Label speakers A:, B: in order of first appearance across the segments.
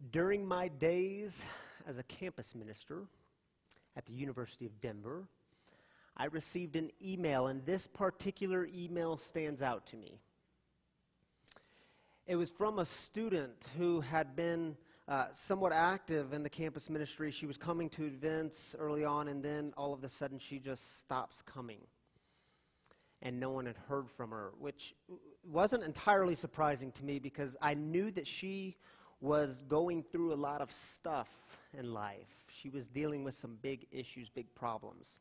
A: During my days as a campus minister at the University of Denver, I received an email, and this particular email stands out to me. It was from a student who had been somewhat active in the campus ministry. She was coming to events early on, and then all of a sudden she just stops coming. And no one had heard from her, which wasn't entirely surprising to me because I knew that she was going through a lot of stuff in life. She was dealing with some big issues, big problems.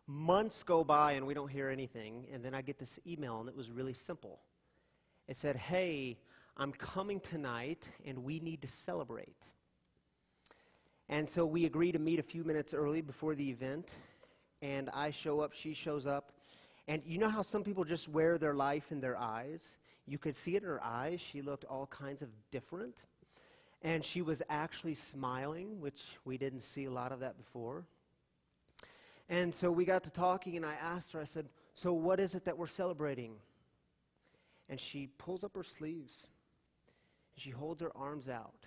A: Months go by and we don't hear anything, and then I get this email, and it was really simple. It said, "Hey, I'm coming tonight, and we need to celebrate." And so we agree to meet a few minutes early before the event, and I show up, she shows up, and you know how some people just wear their life in their eyes? You could see it in her eyes. She looked all kinds of different, and she was actually smiling, which we didn't see a lot of that before. And so we got to talking, and I asked her, I said, "So what is it that we're celebrating?" And she pulls up her sleeves, and she holds her arms out,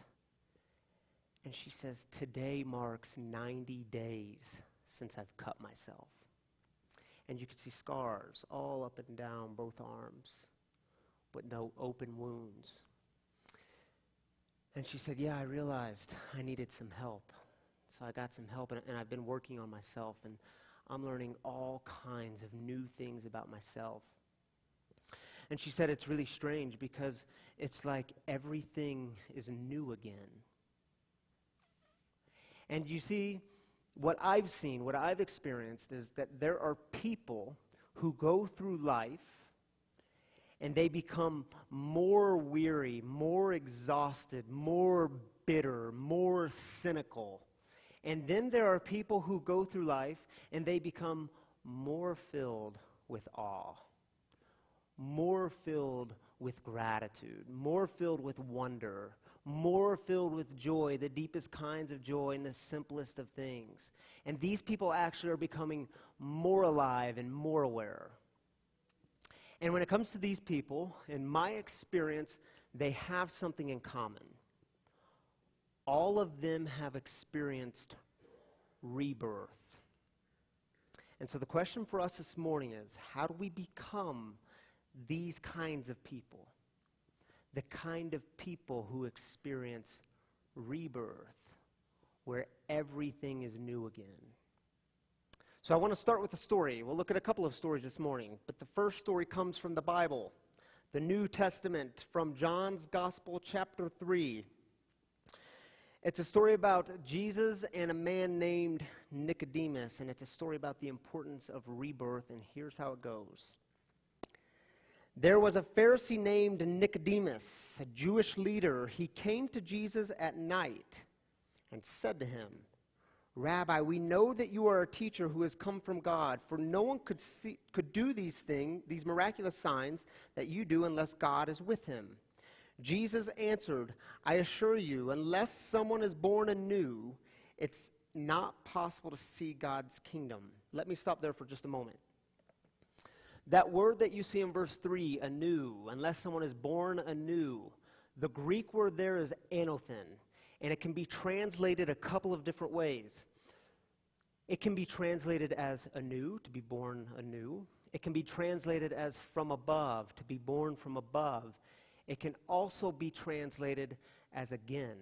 A: and she says, "Today marks 90 days since I've cut myself." And you could see scars all up and down both arms, but no open wounds. And she said, "Yeah, I realized I needed some help. So I got some help, and I've been working on myself, and I'm learning all kinds of new things about myself." And she said it's really strange because it's like everything is new again. And you see, what I've seen, what I've experienced is that there are people who go through life and they become more weary, more exhausted, more bitter, more cynical. And then there are people who go through life and they become more filled with awe, more filled with gratitude, more filled with wonder, more filled with joy, the deepest kinds of joy and the simplest of things. And these people actually are becoming more alive and more aware. And when it comes to these people, in my experience, they have something in common. All of them have experienced rebirth. And so the question for us this morning is, how do we become these kinds of people? The kind of people who experience rebirth, where everything is new again. So I want to start with a story. We'll look at a couple of stories this morning, but the first story comes from the Bible, the New Testament, from John's Gospel, chapter 3. It's a story about Jesus and a man named Nicodemus, and it's a story about the importance of rebirth, and here's how it goes. There was a Pharisee named Nicodemus, a Jewish leader. He came to Jesus at night and said to him, "Rabbi, we know that you are a teacher who has come from God, for no one could do these miraculous signs that you do unless God is with him." Jesus answered, "I assure you, unless someone is born anew, it's not possible to see God's kingdom." Let me stop there for just a moment. That word that you see in verse 3, anew, unless someone is born anew, the Greek word there is anothen, and it can be translated a couple of different ways. It can be translated as anew, to be born anew. It can be translated as from above, to be born from above. It can also be translated as again,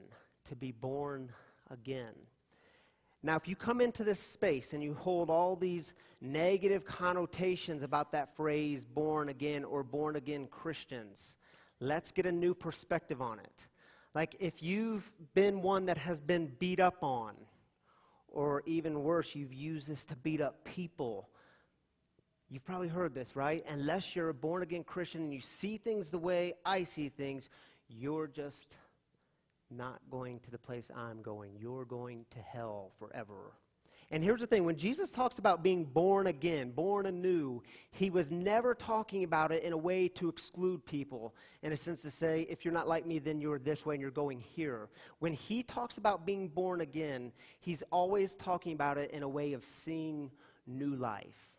A: to be born again. Now, if you come into this space and you hold all these negative connotations about that phrase, born again or born again Christians, let's get a new perspective on it. Like if you've been one that has been beat up on, or even worse, you've used this to beat up people, you've probably heard this, right? Unless you're a born again Christian and you see things the way I see things, you're just not going to the place I'm going. You're going to hell forever. And here's the thing. When Jesus talks about being born again, born anew, he was never talking about it in a way to exclude people, in a sense to say, if you're not like me, then you're this way and you're going here. When he talks about being born again, he's always talking about it in a way of seeing new life.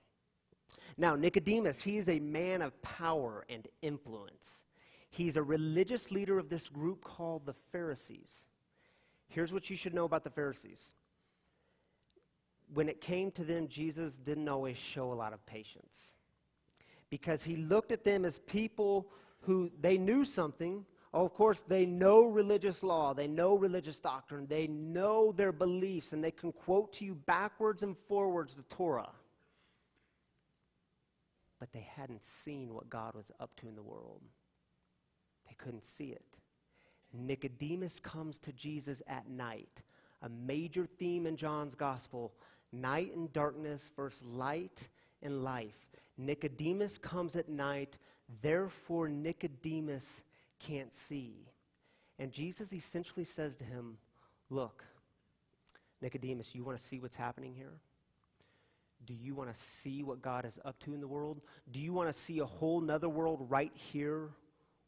A: Now, Nicodemus, he is a man of power and influence. He's a religious leader of this group called the Pharisees. Here's what you should know about the Pharisees. When it came to them, Jesus didn't always show a lot of patience, because he looked at them as people who they knew something. Oh, of course, they know religious law, they know religious doctrine, they know their beliefs, and they can quote to you backwards and forwards the Torah. But they hadn't seen what God was up to in the world. They couldn't see it. Nicodemus comes to Jesus at night, a major theme in John's gospel, night and darkness versus light and life. Nicodemus comes at night, therefore Nicodemus can't see. And Jesus essentially says to him, look, Nicodemus, you want to see what's happening here? Do you want to see what God is up to in the world? Do you want to see a whole nother world right here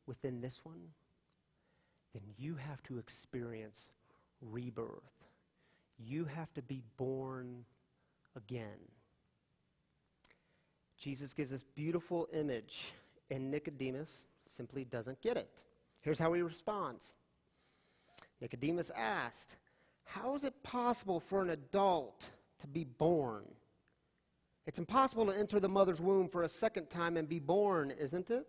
A: within this one? Then you have to experience rebirth. You have to be born again. Jesus gives this beautiful image, and Nicodemus simply doesn't get it. Here's how he responds. Nicodemus asked, how is it possible for an adult to be born? It's impossible to enter the mother's womb for a second time and be born, isn't it?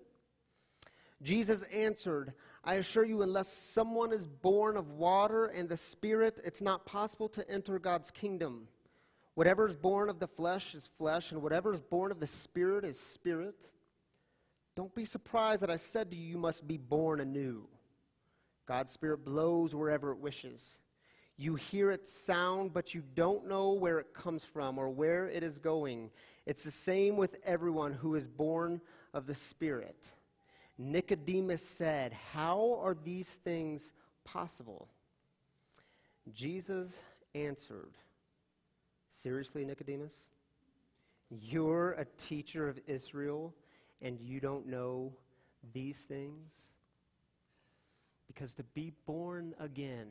A: Jesus answered, I assure you, unless someone is born of water and the Spirit, it's not possible to enter God's kingdom. Whatever is born of the flesh is flesh, and whatever is born of the Spirit is spirit. Don't be surprised that I said to you, you must be born anew. God's Spirit blows wherever it wishes. You hear its sound, but you don't know where it comes from or where it is going. It's the same with everyone who is born of the Spirit. Nicodemus said, how are these things possible? Jesus answered, seriously, Nicodemus? You're a teacher of Israel, and you don't know these things? Because to be born again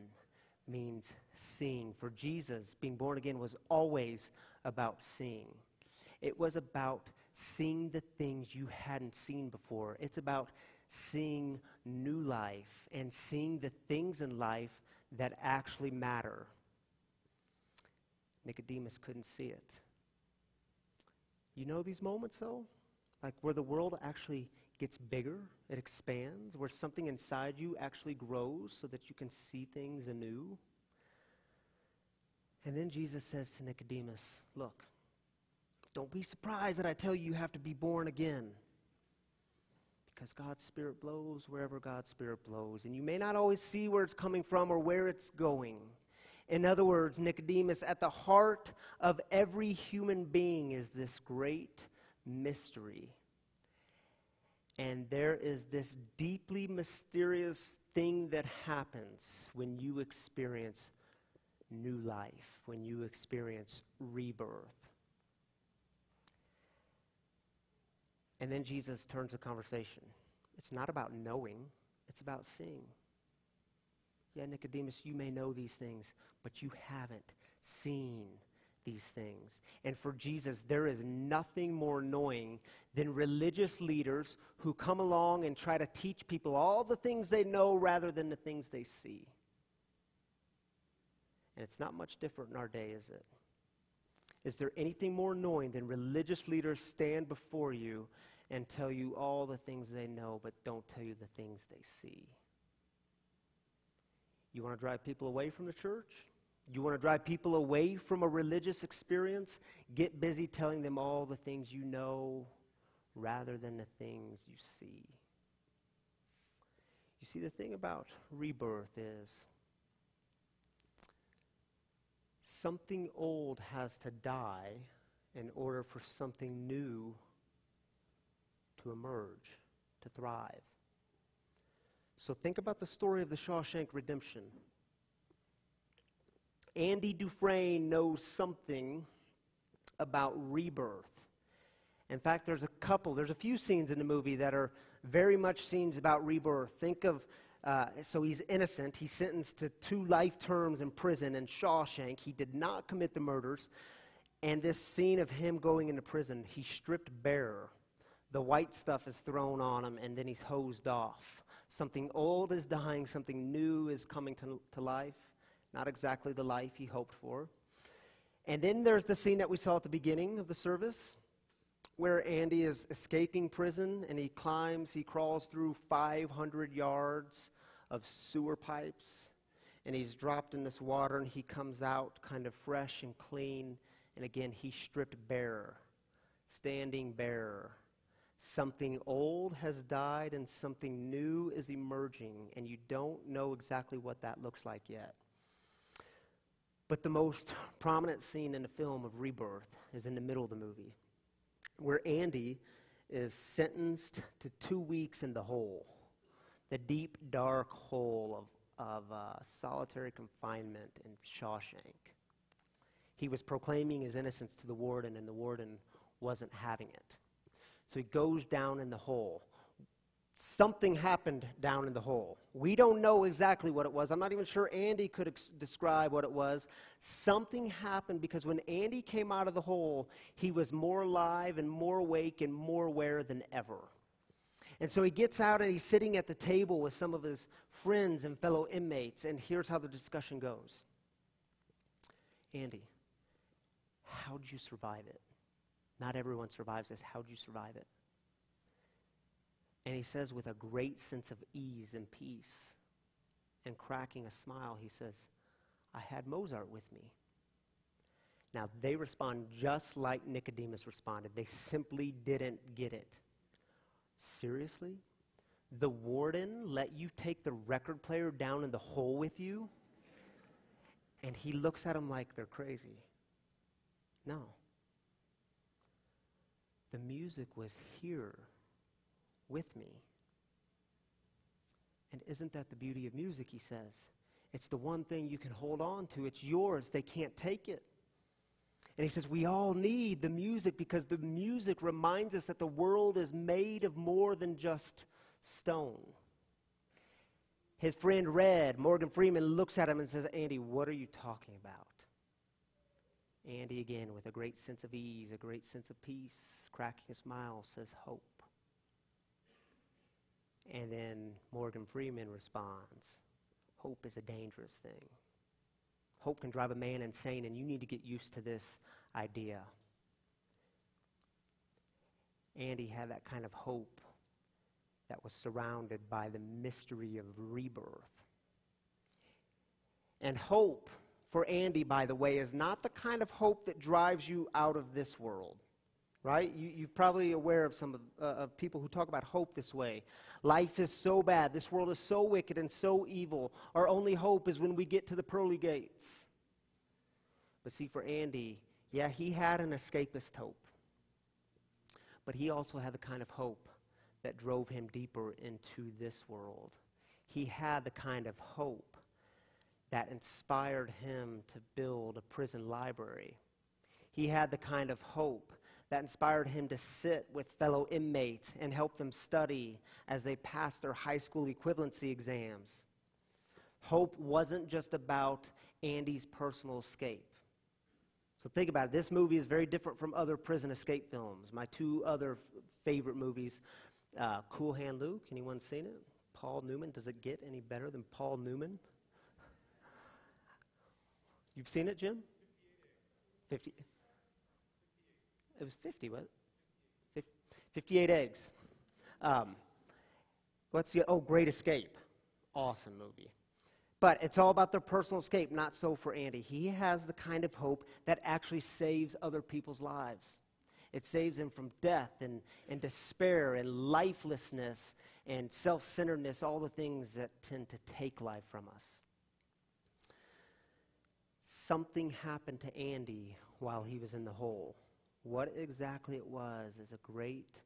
A: means seeing. For Jesus, being born again was always about seeing. It was about seeing the things you hadn't seen before. It's about seeing new life and seeing the things in life that actually matter. Nicodemus couldn't see it. You know these moments, though? Like where the world actually gets bigger, it expands, where something inside you actually grows so that you can see things anew. And then Jesus says to Nicodemus, look, don't be surprised that I tell you you have to be born again. Because God's Spirit blows wherever God's Spirit blows. And you may not always see where it's coming from or where it's going. In other words, Nicodemus, at the heart of every human being is this great mystery. And there is this deeply mysterious thing that happens when you experience new life, when you experience rebirth. And then Jesus turns the conversation. It's not about knowing, it's about seeing. Yeah, Nicodemus, you may know these things, but you haven't seen these things. And for Jesus, there is nothing more annoying than religious leaders who come along and try to teach people all the things they know rather than the things they see. And it's not much different in our day, is it? Is there anything more annoying than religious leaders stand before you and tell you all the things they know, but don't tell you the things they see? You want to drive people away from the church? You want to drive people away from a religious experience? Get busy telling them all the things you know rather than the things you see. You see, the thing about rebirth is something old has to die in order for something new to emerge, to thrive. So think about the story of the Shawshank Redemption. Andy Dufresne knows something about rebirth. In fact, there's a few scenes in the movie that are very much scenes about rebirth. Think of, so he's innocent. He's sentenced to 2 life terms in prison in Shawshank. He did not commit the murders. And this scene of him going into prison, he's stripped bare. the white stuff is thrown on him, and then he's hosed off. Something old is dying, something new is coming to life. Not exactly the life he hoped for. And then there's the scene that we saw at the beginning of the service, where Andy is escaping prison, and he crawls through 500 yards of sewer pipes, and he's dropped in this water, and he comes out kind of fresh and clean, and again, he's stripped bare, standing bare. Something old has died, and something new is emerging, and you don't know exactly what that looks like yet. But the most prominent scene in the film of Rebirth is in the middle of the movie, where Andy is sentenced to 2 weeks in the hole, the deep, dark hole of solitary confinement in Shawshank. He was proclaiming his innocence to the warden, and the warden wasn't having it. So he goes down in the hole. Something happened down in the hole. We don't know exactly what it was. I'm not even sure Andy could describe what it was. Something happened because when Andy came out of the hole, he was more alive and more awake and more aware than ever. And so he gets out and he's sitting at the table with some of his friends and fellow inmates, and here's how the discussion goes. Andy, how'd you survive it? Not everyone survives this. How'd you survive it? And he says with a great sense of ease and peace and cracking a smile, he says, I had Mozart with me. Now, they respond just like Nicodemus responded. They simply didn't get it. Seriously? The warden let you take the record player down in the hole with you? And he looks at them like they're crazy. No. The music was here with me. And isn't that the beauty of music, he says? It's the one thing you can hold on to. It's yours. They can't take it. And he says we all need the music because the music reminds us that the world is made of more than just stone. His friend Red, Morgan Freeman, looks at him and says, Andy, what are you talking about? Andy, again, with a great sense of ease, a great sense of peace, cracking a smile, says hope. And then Morgan Freeman responds, hope is a dangerous thing. Hope can drive a man insane, and you need to get used to this idea. Andy had that kind of hope that was surrounded by the mystery of rebirth. And hope for Andy, by the way, is not the kind of hope that drives you out of this world. Right? You're probably aware of some of people who talk about hope this way. Life is so bad. This world is so wicked and so evil. Our only hope is when we get to the pearly gates. But see, for Andy, yeah, he had an escapist hope. But he also had the kind of hope that drove him deeper into this world. He had the kind of hope that inspired him to build a prison library. He had the kind of hope that inspired him to sit with fellow inmates and help them study as they passed their high school equivalency exams. Hope wasn't just about Andy's personal escape. So think about it. This movie is very different from other prison escape films. My two other favorite movies, Cool Hand Luke. Anyone seen it? Paul Newman. Does it get any better than Paul Newman? You've seen it, Jim? 50. It was 50, what? 58 eggs. Great Escape. Awesome movie. But it's all about their personal escape, not so for Andy. He has the kind of hope that actually saves other people's lives. It saves him from death and despair and lifelessness and self-centeredness, all the things that tend to take life from us. Something happened to Andy while he was in the hole. What exactly it was is a great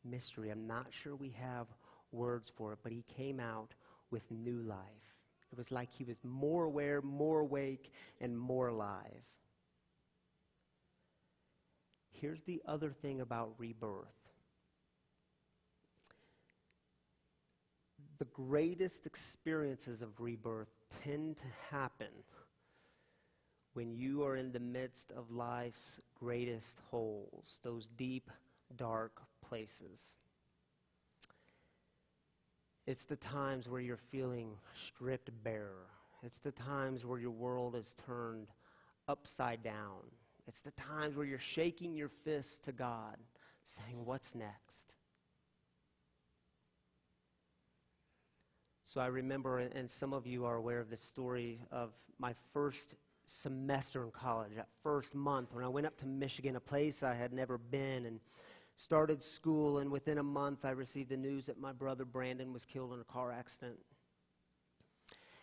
A: mystery. I'm not sure we have words for it, but he came out with new life. It was like he was more aware, more awake, and more alive. Here's the other thing about rebirth. The greatest experiences of rebirth tend to happen when you are in the midst of life's greatest holes, those deep, dark places. It's the times where you're feeling stripped bare. It's the times where your world is turned upside down. It's the times where you're shaking your fist to God, saying, "What's next?" So I remember, and some of you are aware of this story, of my first semester in college, that first month when I went up to Michigan, a place I had never been, and started school, and within a month I received the news that my brother Brandon was killed in a car accident.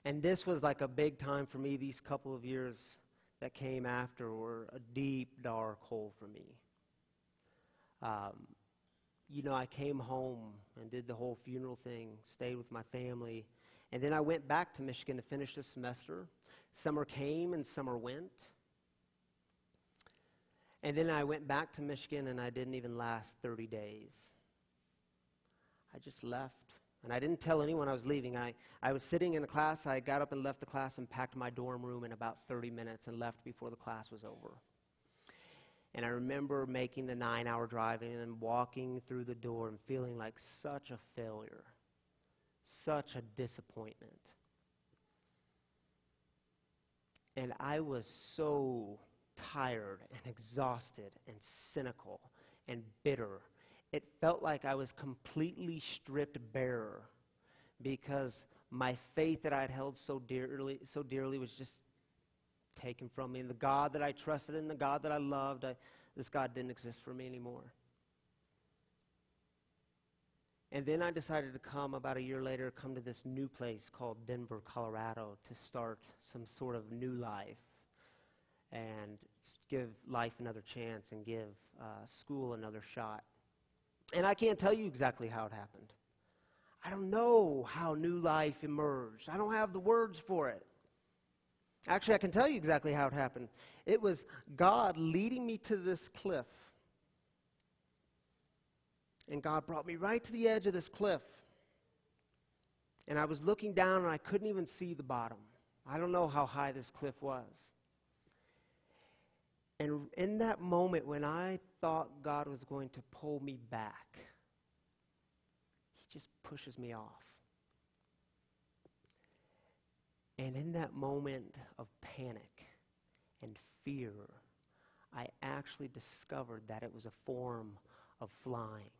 A: And this was like a big time for me. These couple of years that came after were a deep, dark hole for me. I came home and did the whole funeral thing, stayed with my family, and then I went back to Michigan to finish the semester. Summer came and summer went. And then I went back to Michigan, and I didn't even last 30 days. I just left. And I didn't tell anyone I was leaving. I was sitting in a class. I got up and left the class and packed my dorm room in about 30 minutes and left before the class was over. And I remember making the 9-hour drive and walking through the door and feeling like such a failure, such a disappointment. And I was so tired and exhausted and cynical and bitter. It felt like I was completely stripped bare because my faith that I had held so dearly was just taken from me. And the God that I trusted in, the God that I loved, this God didn't exist for me anymore. And then I decided to come, about a year later, come to this new place called Denver, Colorado, to start some sort of new life and give life another chance and give school another shot. And I can't tell you exactly how it happened. I don't know how new life emerged. I don't have the words for it. Actually, I can tell you exactly how it happened. It was God leading me to this cliff. And God brought me right to the edge of this cliff. And I was looking down, and I couldn't even see the bottom. I don't know how high this cliff was. And in that moment when I thought God was going to pull me back, He just pushes me off. And in that moment of panic and fear, I actually discovered that it was a form of flying.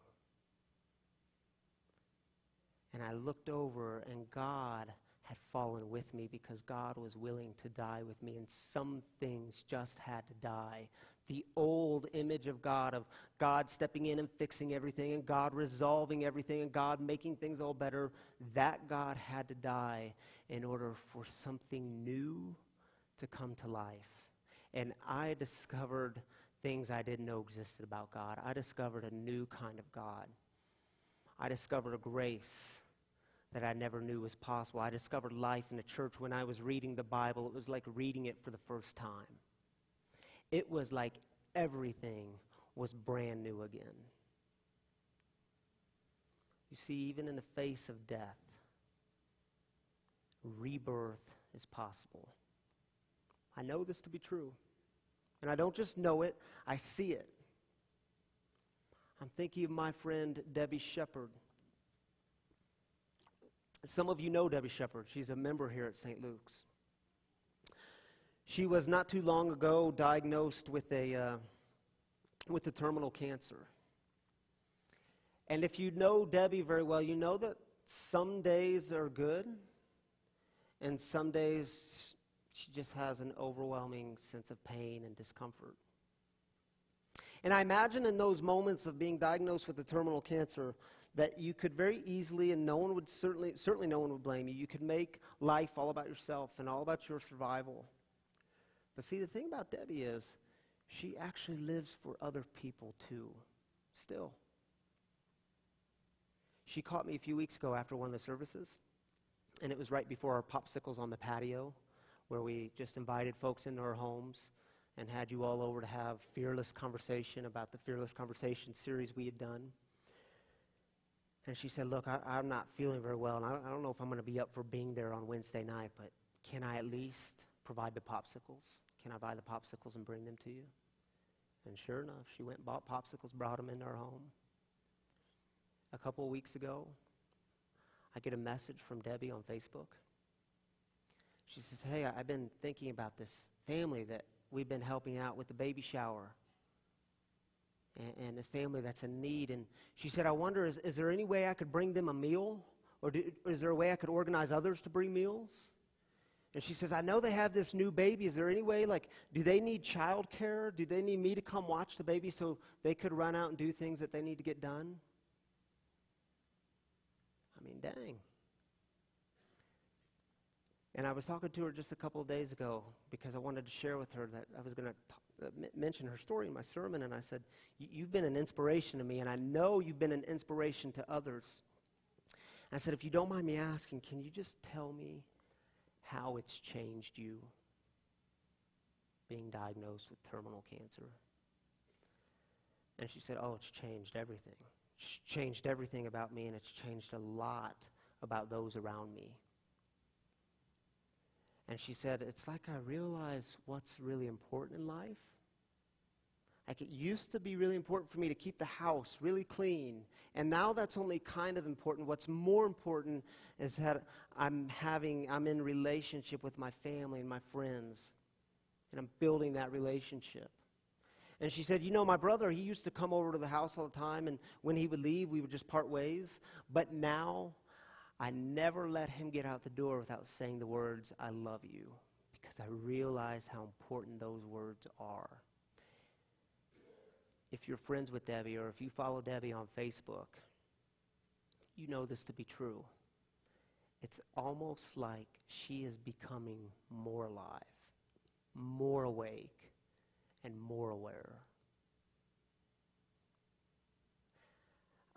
A: And I looked over, and God had fallen with me because God was willing to die with me, and some things just had to die. The old image of God stepping in and fixing everything, and God resolving everything, and God making things all better, that God had to die in order for something new to come to life. And I discovered things I didn't know existed about God. I discovered a new kind of God. I discovered a grace that I never knew was possible. I discovered life in the church when I was reading the Bible. It was like reading it for the first time. It was like everything was brand new again. You see, even in the face of death, rebirth is possible. I know this to be true. And I don't just know it, I see it. I'm thinking of my friend Debbie Shepard. Some of you know Debbie Shepard. She's a member here at St. Luke's. She was not too long ago diagnosed with a terminal cancer. And if you know Debbie very well, you know that some days are good, and some days she just has an overwhelming sense of pain and discomfort. And I imagine in those moments of being diagnosed with a terminal cancer that you could very easily, and no one would certainly no one would blame you, you could make life all about yourself and all about your survival. But see, the thing about Debbie is she actually lives for other people too, still. She caught me a few weeks ago after one of the services, and it was right before our popsicles on the patio, where we just invited folks into our homes and had you all over to have Fearless Conversation about the Fearless Conversation series we had done. And she said, look, I'm not feeling very well, and I don't know if I'm going to be up for being there on Wednesday night, but can I at least provide the popsicles? Can I buy the popsicles and bring them to you? And sure enough, she went and bought popsicles, brought them into our home. A couple of weeks ago, I get a message from Debbie on Facebook. She says, hey, I've been thinking about this family that we've been helping out with the baby shower. And this family that's in need. And she said, I wonder, is there any way I could bring them a meal? Or is there a way I could organize others to bring meals? And she says, I know they have this new baby. Is there any way, do they need child care? Do they need me to come watch the baby so they could run out and do things that they need to get done? I mean, dang. And I was talking to her just a couple of days ago because I wanted to share with her that I was going to mention her story in my sermon. And I said, you've been an inspiration to me, and I know you've been an inspiration to others. And I said, if you don't mind me asking, can you just tell me how it's changed you being diagnosed with terminal cancer? And she said, oh, it's changed everything. It's changed everything about me, and it's changed a lot about those around me. And she said, it's like I realize what's really important in life. Like it used to be really important for me to keep the house really clean. And now that's only kind of important. What's more important is that I'm in relationship with my family and my friends. And I'm building that relationship. And she said, my brother, he used to come over to the house all the time. And when he would leave, we would just part ways. But now, I never let him get out the door without saying the words, I love you. Because I realize how important those words are. If you're friends with Debbie or if you follow Debbie on Facebook, you know this to be true. It's almost like she is becoming more alive, more awake, and more aware.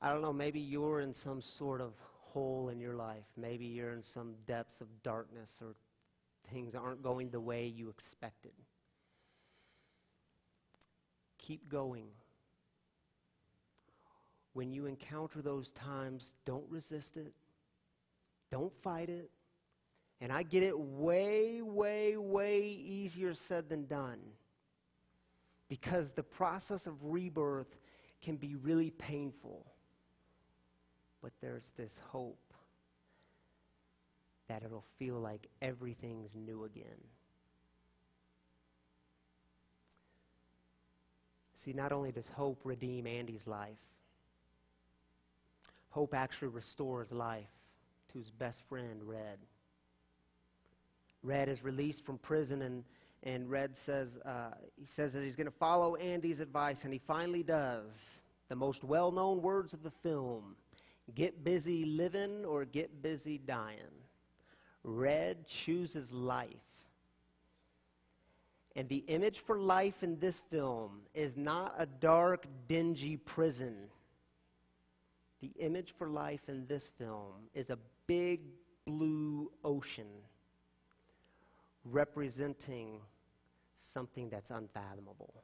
A: I don't know, maybe you're in some sort of hole in your life. Maybe you're in some depths of darkness or things aren't going the way you expected. Keep going. When you encounter those times, don't resist it. Don't fight it. And I get it way, way, way easier said than done. Because the process of rebirth can be really painful. But there's this hope that it'll feel like everything's new again. See, not only does hope redeem Andy's life, hope actually restores life to his best friend, Red. Red is released from prison, and Red says, he says that he's going to follow Andy's advice, and he finally does. The most well-known words of the film, get busy living or get busy dying. Red chooses life. And the image for life in this film is not a dark, dingy prison. The image for life in this film is a big blue ocean representing something that's unfathomable,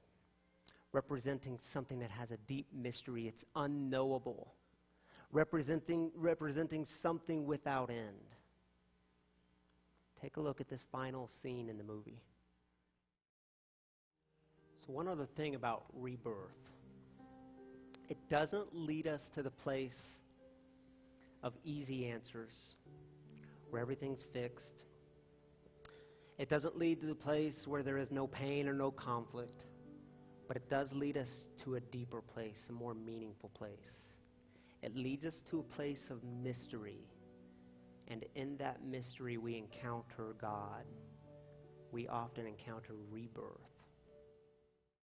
A: representing something that has a deep mystery. It's unknowable, representing something without end. Take a look at this final scene in the movie. So one other thing about rebirth. It doesn't lead us to the place of easy answers where everything's fixed. It doesn't lead to the place where there is no pain or no conflict, but it does lead us to a deeper place, a more meaningful place. It leads us to a place of mystery, and in that mystery we encounter God. We often encounter rebirth.